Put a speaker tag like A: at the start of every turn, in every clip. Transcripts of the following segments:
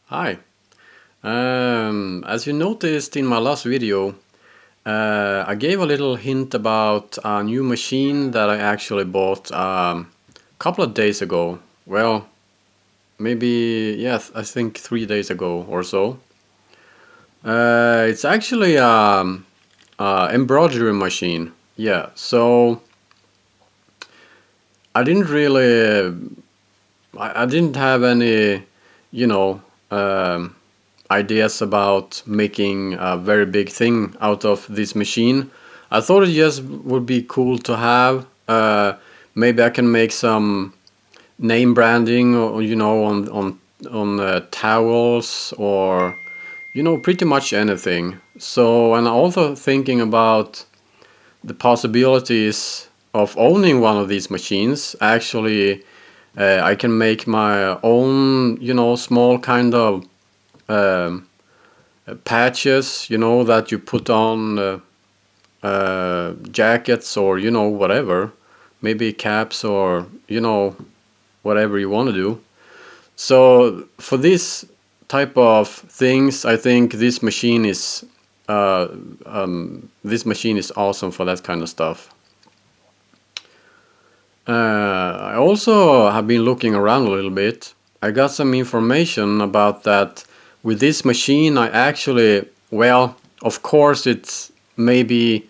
A: Hi. As you noticed in my last video, I gave a little hint about a new machine that I actually bought a couple of days ago. Well, maybe, yes, I think 3 days ago or so. It's actually a embroidery machine. Yeah, so I didn't really, I didn't have any, you know, um, ideas about making a very big thing out of this machine. I thought it just would be cool to have. Maybe I can make some name branding, or on towels, or pretty much anything. So, and also thinking about the possibilities of owning one of these machines. Actually, I can make my own, small kind of um, patches, that you put on jackets, or whatever, maybe caps, or whatever you want to do. So for this type of things, I think uh, this machine is awesome for that kind of stuff. I also have been looking around a little bit. I got some information about that. With this machine, I actually, well, of course, it's maybe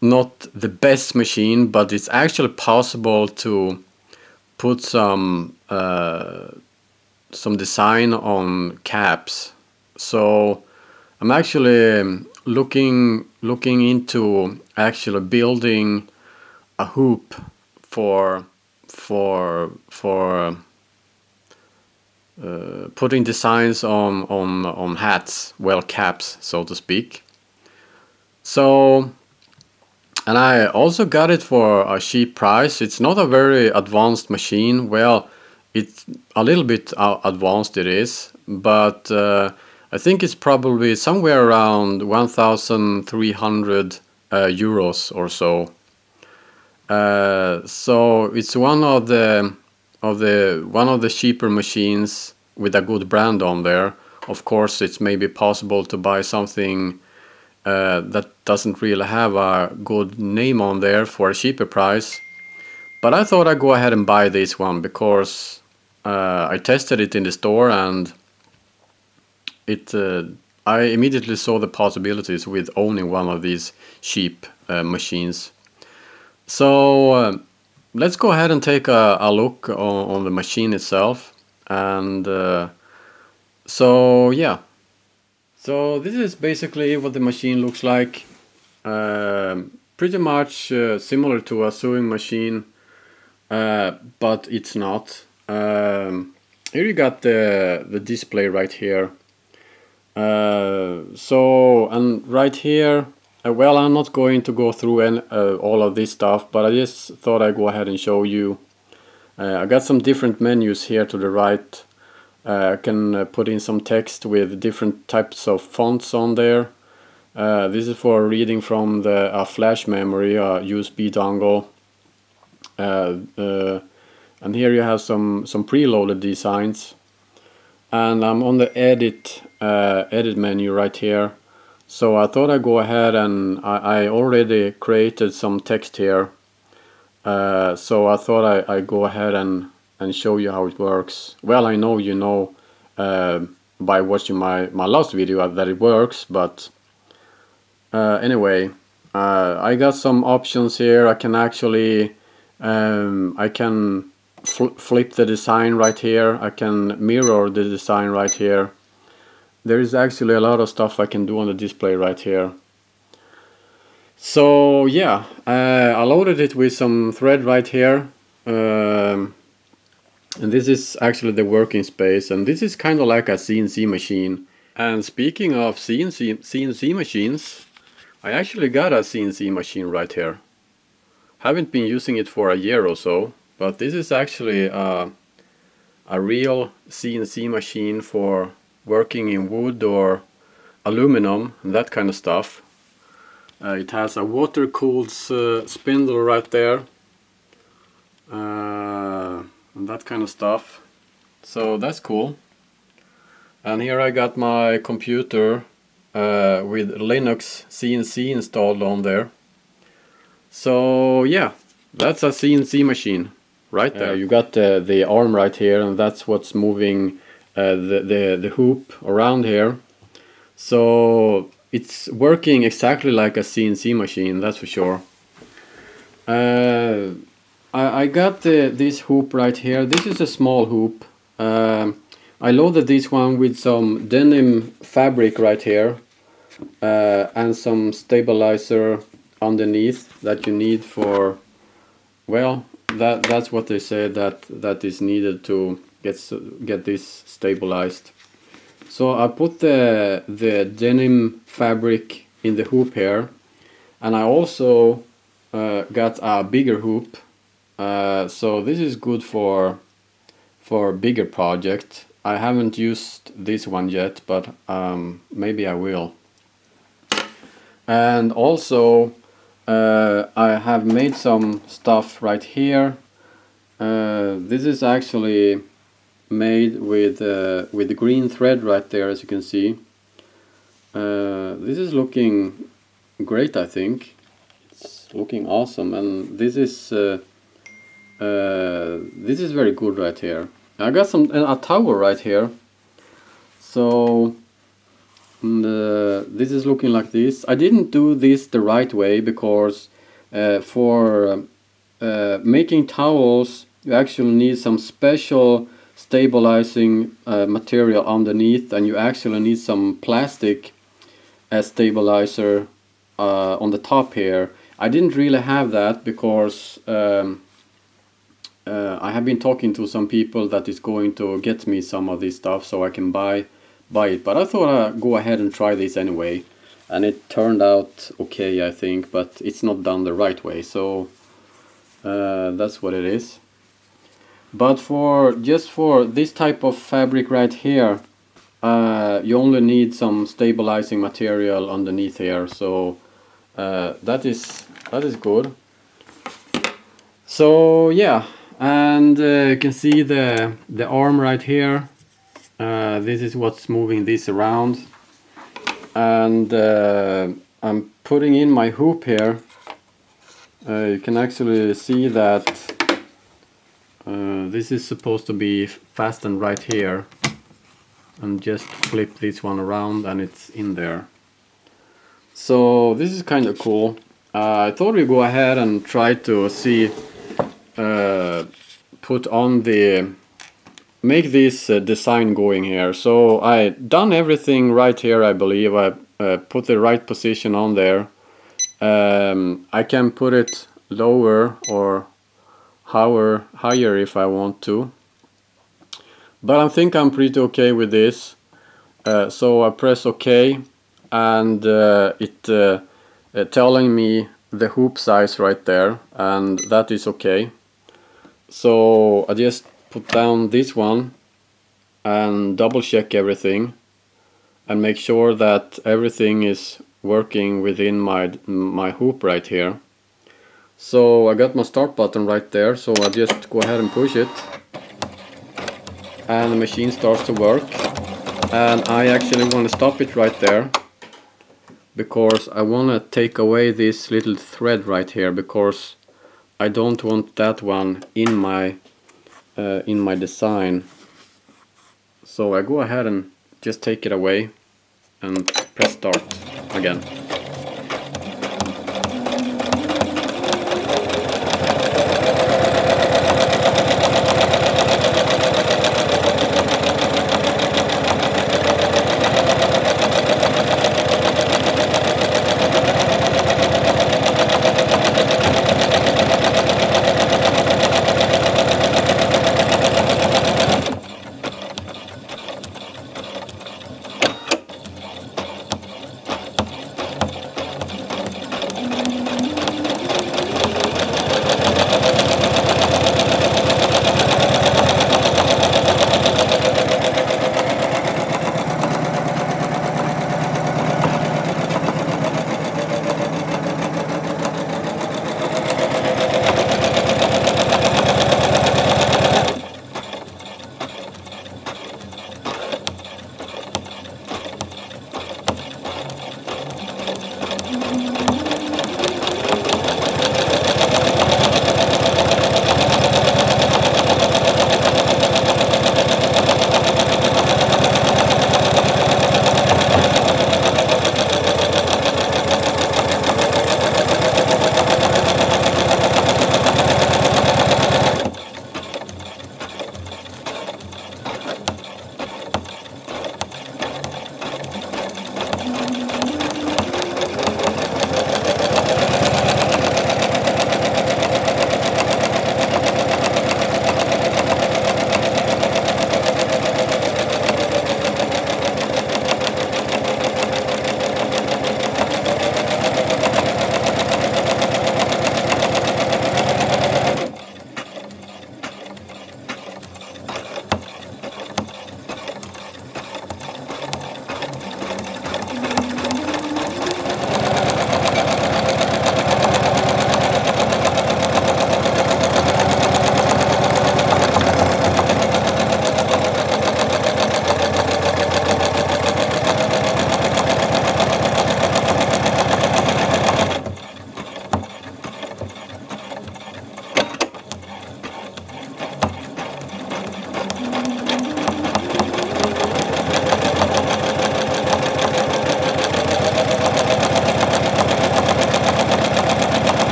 A: not the best machine, but it's actually possible to put some design on caps. So I'm actually looking into actually building a hoop for for putting designs on hats, well, caps, so to speak. So, and I also got it for a cheap price. It's not a very advanced machine. Well, it's a little bit advanced, it is, but I think it's probably somewhere around 1,300 euros or so. So it's one of the cheaper machines with a good brand on there. Of course, it's maybe possible to buy something that doesn't really have a good name on there for a cheaper price. But I thought I'd go ahead and buy this one because I tested it in the store, and it I immediately saw the possibilities with owning one of these cheap machines. So let's go ahead and take a look on the machine itself. And so yeah, so this is basically what the machine looks like. Pretty much similar to a sewing machine, but it's not. Here you got the display right here. So, and right here, well, I'm not going to go through all of this stuff, but I just thought I'd go ahead and show you. I got some different menus here to the right. I can put in some text with different types of fonts on there. This is for reading from the flash memory, USB dongle. And here you have some preloaded designs. And I'm on the edit menu right here. So I thought I'd go ahead, and I already created some text here. So I thought I'd go ahead and show you how it works. Well, I know you know by watching my last video that it works, but anyway, I got some options here. I can actually I can flip the design right here. I can mirror the design right here. There is actually a lot of stuff I can do on the display right here. So yeah, I loaded it with some thread right here. And this is actually the working space, and this is kind of like a CNC machine. And speaking of CNC machines, I actually got a CNC machine right here. Haven't been using it for a year or so, but this is actually a real CNC machine for working in wood or aluminum and that kind of stuff. It has a water-cooled spindle right there, and that kind of stuff. So that's cool. And here I got my computer with Linux CNC installed on there. So yeah, that's a CNC machine right there. You got the arm right here, and that's what's moving the hoop around here. So it's working exactly like a CNC machine, that's for sure. I got this hoop right here. This is a small hoop. I loaded this one with some denim fabric right here and some stabilizer underneath that you need for, well, that's what they say that is needed to get this stabilized. So I put the denim fabric in the hoop here, and I also got a bigger hoop. So this is good for bigger project. I haven't used this one yet, but maybe I will. And also I have made some stuff right here. This is actually made with the green thread right there, as you can see. This is looking great, I think. It's looking awesome, and this is very good right here. I got a tower right here. So this is looking like this. I didn't do this the right way because for making towels you actually need some special stabilizing material underneath, and you actually need some plastic as stabilizer on the top here. I didn't really have that because I have been talking to some people that is going to get me some of this stuff so I can buy it, but I thought I'd go ahead and try this anyway, and it turned out okay, I think, but it's not done the right way, so that's what it is. But just for this type of fabric right here, you only need some stabilizing material underneath here, so that is good. So yeah, and you can see the arm right here. This is what's moving this around, and I'm putting in my hoop here. You can actually see that this is supposed to be fastened right here, and just flip this one around and it's in there. So this is kind of cool. I thought we'd go ahead and try to see put on make this design going here. So I done everything right here, I believe. I put the right position on there. I can put it lower or higher if I want to, but I think I'm pretty okay with this. So I press OK, and it telling me the hoop size right there, and that is okay. So I just put down this one and double check everything and make sure that everything is working within my hoop right here. So I got my start button right there, so I just go ahead and push it and the machine starts to work. And I actually want to stop it right there because I want to take away this little thread right here, because I don't want that one in my design. So I go ahead and just take it away and press start again.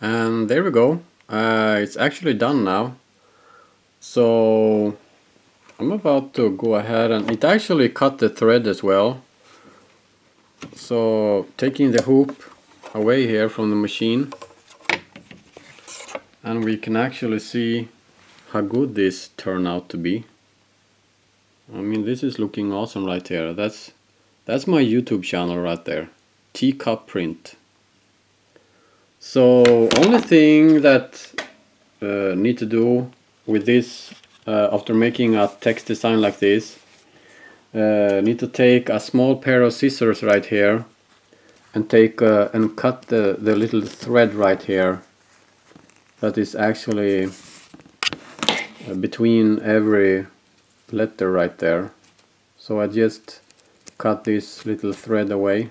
A: And there we go. It's actually done now. So I'm about to go ahead, and it actually cut the thread as well. So taking the hoop away here from the machine, and we can actually see how good this turned out to be. I mean, this is looking awesome right here. That's my YouTube channel right there, Teacup Print. So only thing that need to do with this after making a text design like this, need to take a small pair of scissors right here and take and cut the little thread right here that is actually between every letter right there. So I just cut this little thread away.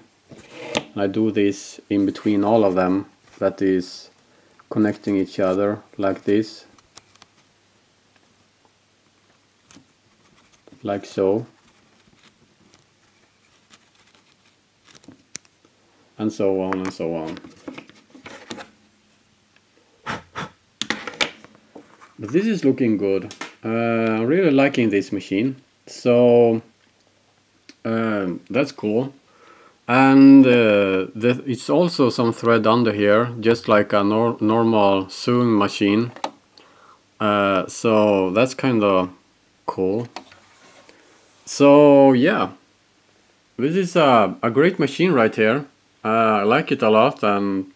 A: I do this in between all of them, that is connecting each other like this, like so, and so on and so on. But this is looking good. I'm really liking this machine, so that's cool. And it's also some thread under here, just like a normal sewing machine. So that's kind of cool. So yeah, this is a great machine right here. I like it a lot, and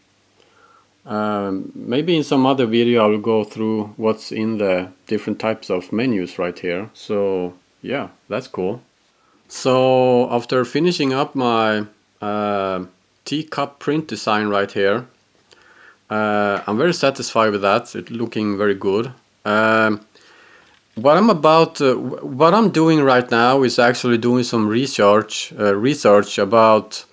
A: maybe in some other video I will go through what's in the different types of menus right here. So yeah, that's cool. So after finishing up my teacup print design right here, I'm very satisfied with that. It's looking very good. What I'm doing right now is actually doing some research about.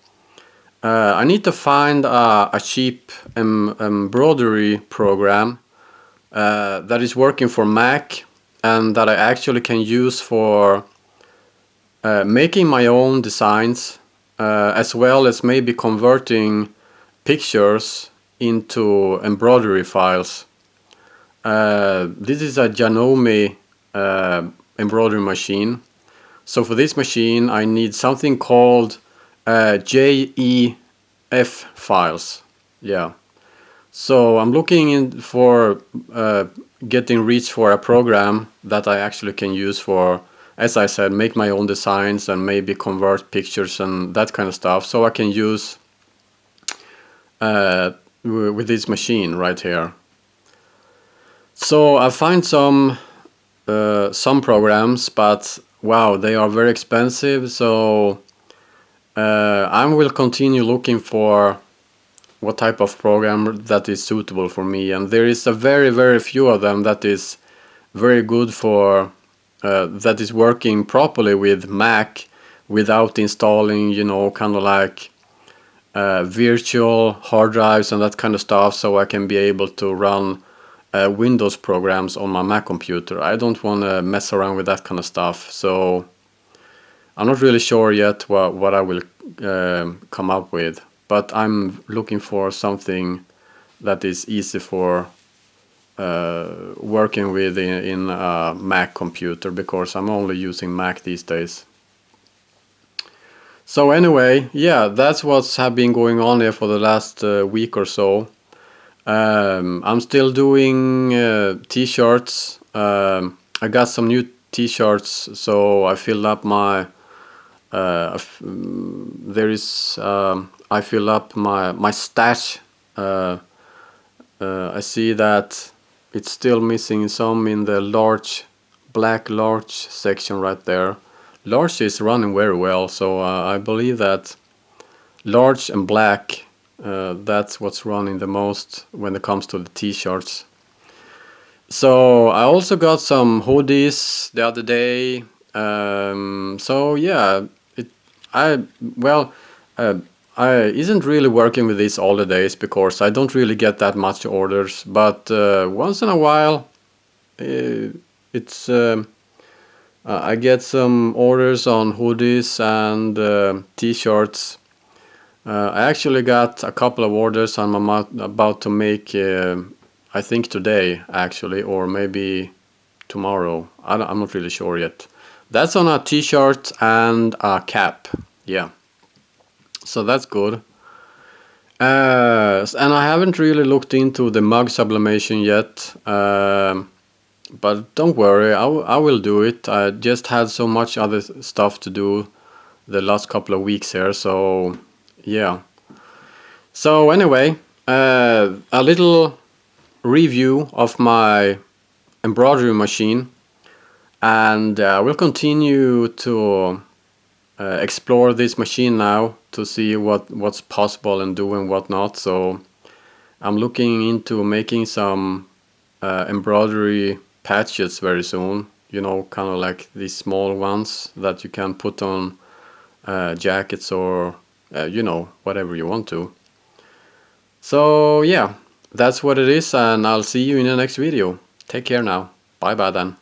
A: I need to find a cheap embroidery program that is working for Mac and that I actually can use for making my own designs, as well as maybe converting pictures into embroidery files. This is a Janome embroidery machine. So for this machine I need something called JEF files. Yeah. So I'm looking in for getting reach for a program that I actually can use for, as I said, make my own designs and maybe convert pictures and that kind of stuff. So I can use with this machine right here. So I find some programs, but wow, they are very expensive. So I will continue looking for what type of program that is suitable for me, and there is a very few of them that is very good for that is working properly with Mac without installing, you know, kind of like virtual hard drives and that kind of stuff, so I can be able to run Windows programs on my Mac computer. I don't want to mess around with that kind of stuff, so I'm not really sure yet what I will come up with, but I'm looking for something that is easy for working with in a Mac computer, because I'm only using Mac these days. So anyway, yeah, that's what's have been going on here for the last week or so. I'm still doing t-shirts. I got some new t-shirts, so I filled up my I fill up my stash. I see that it's still missing some in the black large section right there. Large is running very well, so I believe that large and black, that's what's running the most when it comes to the t-shirts. So I also got some hoodies the other day. So yeah, I isn't really working with this all the days because I don't really get that much orders. But once in a while, it's I get some orders on hoodies and t-shirts, I actually got a couple of orders I'm about to make, I think today actually, or maybe tomorrow. I'm not really sure yet. That's on a t-shirt and a cap. Yeah, so that's good. And I haven't really looked into the mug sublimation yet. But don't worry, I will do it. I just had so much other stuff to do the last couple of weeks here, so yeah. So anyway, a little review of my embroidery machine, and we'll continue to explore this machine now to see what's possible and do and whatnot. So I'm looking into making some embroidery patches very soon. You know, kind of like these small ones that you can put on jackets or you know, whatever you want to. So yeah, that's what it is, and I'll see you in the next video. Take care now. Bye bye then.